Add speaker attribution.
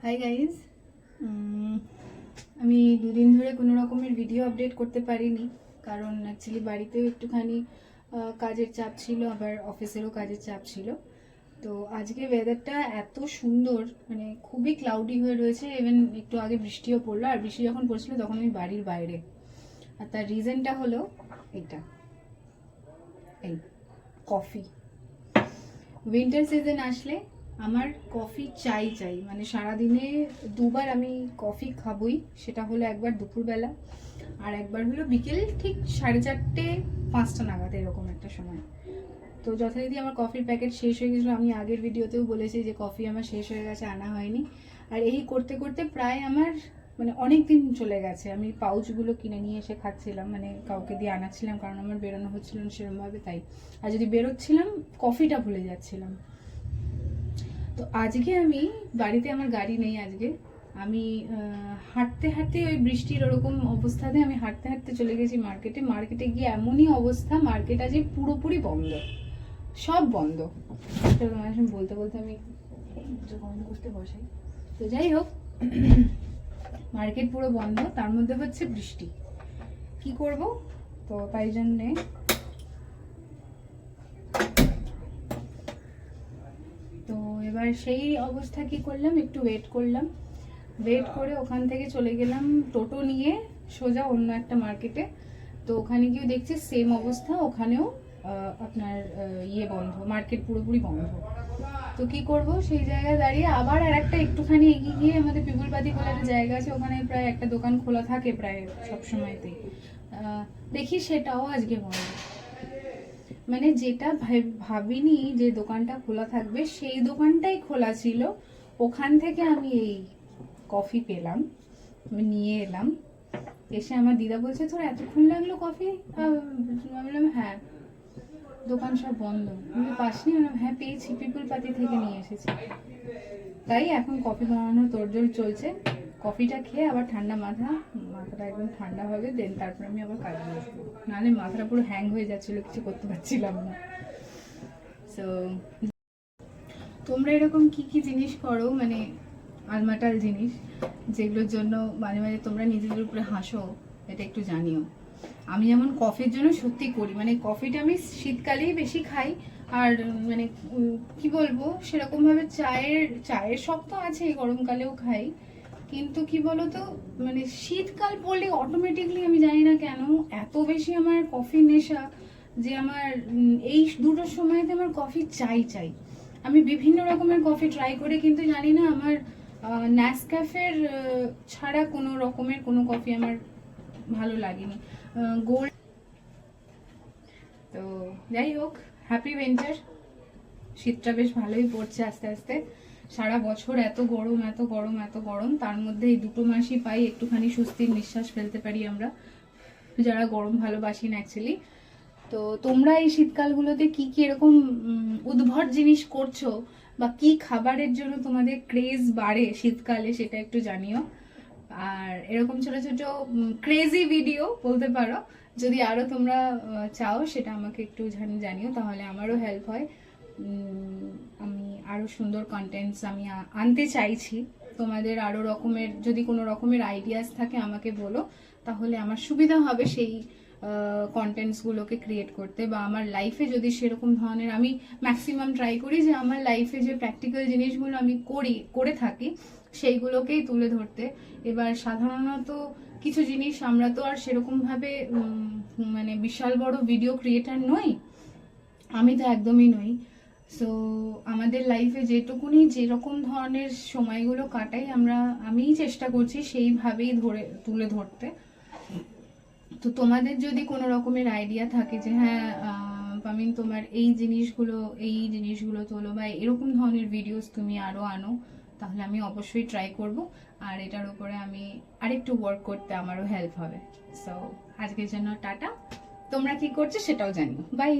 Speaker 1: Hi guys, আমি দুদিন ধরে কোনো রকমের ভিডিও আপডেট করতে পারিনি, কারণ অ্যাকচুয়ালি বাড়িতেও একটুখানি কাজের চাপ ছিল, আবার অফিসেরও কাজের চাপ ছিল। তো আজকে ওয়েদারটা এত সুন্দর, মানে খুবই ক্লাউডি হয়ে রয়েছে। ইভেন একটু আগে বৃষ্টিও পড়লো, আর বৃষ্টি যখন পড়ছিল তখন আমি বাড়ির বাইরে। আর তার রিজনটা হলো এটা, এই কফি। উইন্টার সিজন আসলে আমার কফি চাই, মানে সারাদিনে দুবার আমি কফি খাবই। সেটা হলো একবার দুপুরবেলা, আর একবার হলো বিকেল ঠিক 4:30-5টা নাগাদ, এরকম একটা সময়। তো যথারীতি আমার কফির প্যাকেট শেষ হয়ে গেছিলো। আমি আগের ভিডিওতেও বলেছি যে কফি আমার শেষ হয়ে গেছে, আনা হয়নি। আর এই করতে করতে প্রায় আমার মানে অনেক দিন চলে গেছে। আমি পাউচগুলো কিনে নিয়ে এসে খাচ্ছিলাম, মানে কাউকে দিয়ে আনাচ্ছিলাম, কারণ আমার বেরোনো হচ্ছিল না সেরকমভাবে, তাই। আর যদি বেরোচ্ছিলাম কফিটা ভুলে যাচ্ছিলাম। তো আজকে আমি বাড়িতে, আমার গাড়ি নেই আজকে, আমি হাঁটতে হাঁটতে ওই বৃষ্টির ওরকম অবস্থাতে আমি হাঁটতে হাঁটতে চলে গেছি মার্কেটে গিয়ে এমনই অবস্থা, মার্কেট আজ পুরোপুরি বন্ধ, সব বন্ধ। তোমার সঙ্গে বলতে বলতে আমি কমেন্ট করতে বসাই। তো যাই হোক, মার্কেট পুরো বন্ধ, তার মধ্যে হচ্ছে বৃষ্টি। কি করব? তো তাই জন্যে এবার সেই অবস্থা কি করলাম, একটু ওয়েট করে ওখান থেকে চলে গেলাম টোটো নিয়ে সোজা অন্য একটা মার্কেটে। তো ওখানে গিয়ে দেখছি সেম অবস্থা, ওখানেও আপনার বন্ধ, মার্কেট পুরোপুরি বন্ধ। তো কি করব, সেই জায়গায় দাঁড়িয়ে আবার আর একটা একটুখানি এগিয়ে গিয়ে আমাদের পিপুলপাতি বলে একটা জায়গা আছে, ওখানে প্রায় একটা দোকান খোলা থাকে প্রায় সবসময়তেই। দেখি সেটাও আজকে বন্ধ। মানে যেটা ভাবিনি যে দোকানটা খোলা থাকবে, সেই দোকানটাই খোলা ছিল। ওখান থেকে আমি এই কফি পেলাম, আমি নিয়ে এলাম। এসে আমার দিদা বলছে, তোর এতক্ষণ লাগলো কফি? আমি বললাম হ্যাঁ, দোকান সব বন্ধ। কিন্তু পাসনি? হ্যাঁ পেয়েছি, পিপুলপাতি থেকে নিয়ে এসেছি। তাই এখন কফি বানানোর তোড়জোড় চলছে। কফিটা খেয়ে আবার ঠান্ডা মাথাটা একদম ঠান্ডা হবে, দেন তারপর আমি আবার কাজে বসবো। নাহলে মাথাটা পুরো হ্যাং হয়ে যাচ্ছিল, কিছু করতে পারছিলাম না। সো তোমরা এরকম কি কি জিনিস করো, মানে আলমাটাল জিনিস, যেগুলোর জন্য মাঝে মাঝে তোমরা নিজেদের উপরে হাসো, এটা একটু জানিও। আমি যেমন কফির জন্য সত্যি করি, মানে কফিটা আমি শীতকালেই বেশি খাই। আর মানে কি বলবো, সেরকম ভাবে চায়ের শখ তো আছে, গরমকালেও খাই। কিন্তু কি বলতো, মানে শীতকাল পড়লে অটোমেটিকলি আমি জানি না কেন এত বেশি আমার কফি নেশা, যে আমার এই দুটোর সময়তে আমার কফি চাই। আমি বিভিন্ন রকমের কফি ট্রাই করি, কিন্তু জানি না আমার নেসক্যাফের ছাড়া কোনো রকমের কোনো কফি আমার ভালো লাগেনি। গোল্ড। তো যাই হোক, হ্যাপি উইন্টার। শীতটা বেশ ভালোই পড়ছে আস্তে আস্তে। সারা বছর এত গরম, তার মধ্যে এই দুটো মাসই পাই একটুখানি স্বস্তির নিঃশ্বাস ফেলতে পারি আমরা, যারা গরম ভালোবাসি না অ্যাকচুয়ালি। তো তোমরা এই শীতকালগুলোতে কি কি এরকম উদ্ভট জিনিস করছো, বা কি খাবারের জন্য তোমাদের ক্রেজ বাড়ে শীতকালে, সেটা একটু জানিও। আর এরকম ছোট ছোট ক্রেজি ভিডিও বলতে পারো, যদি আরো তোমরা চাও, সেটা আমাকে একটু জানিও, তাহলে আমারও হেল্প হয়। আমি আরো সুন্দর কন্টেন্টস আমি আনতে চাইছি। তোমাদের আরো রকমের যদি কোনো রকমের আইডিয়াস থাকে আমাকে বলো, তাহলে আমার সুবিধা হবে সেই কন্টেন্টসগুলোকে ক্রিয়েট করতে। বা আমার লাইফে যদি সেরকম ধরনের, আমি ম্যাক্সিমাম ট্রাই করি যে আমার লাইফে যে প্র্যাকটিক্যাল জিনিসগুলো আমি করে থাকি সেইগুলোকেই তুলে ধরতে। এবার সাধারণত কিছু জিনিস আমরা তো আর সেরকমভাবে মানে বিশাল বড় ভিডিও ক্রিয়েটার নই, আমি তো একদমই নই। সো আমাদের লাইফে যেটুকুনি যেরকম ধরনের সময়গুলো কাটাই আমিই চেষ্টা করছি সেইভাবেই তুলে ধরতে। তো তোমাদের যদি কোনো রকমের আইডিয়া থাকে যে হ্যাঁ পামিন, তোমার এই জিনিসগুলো তোলো, বা এরকম ধরনের ভিডিওস তুমি আরো আনো, তাহলে আমি অবশ্যই ট্রাই করব। আর এটার উপরে আমি আরেকটু ওয়ার্ক করতে আমারও হেল্প হবে। সো আজকের জন্য টাটা। তোমরা কি করছো সেটাও জানিও। বাই।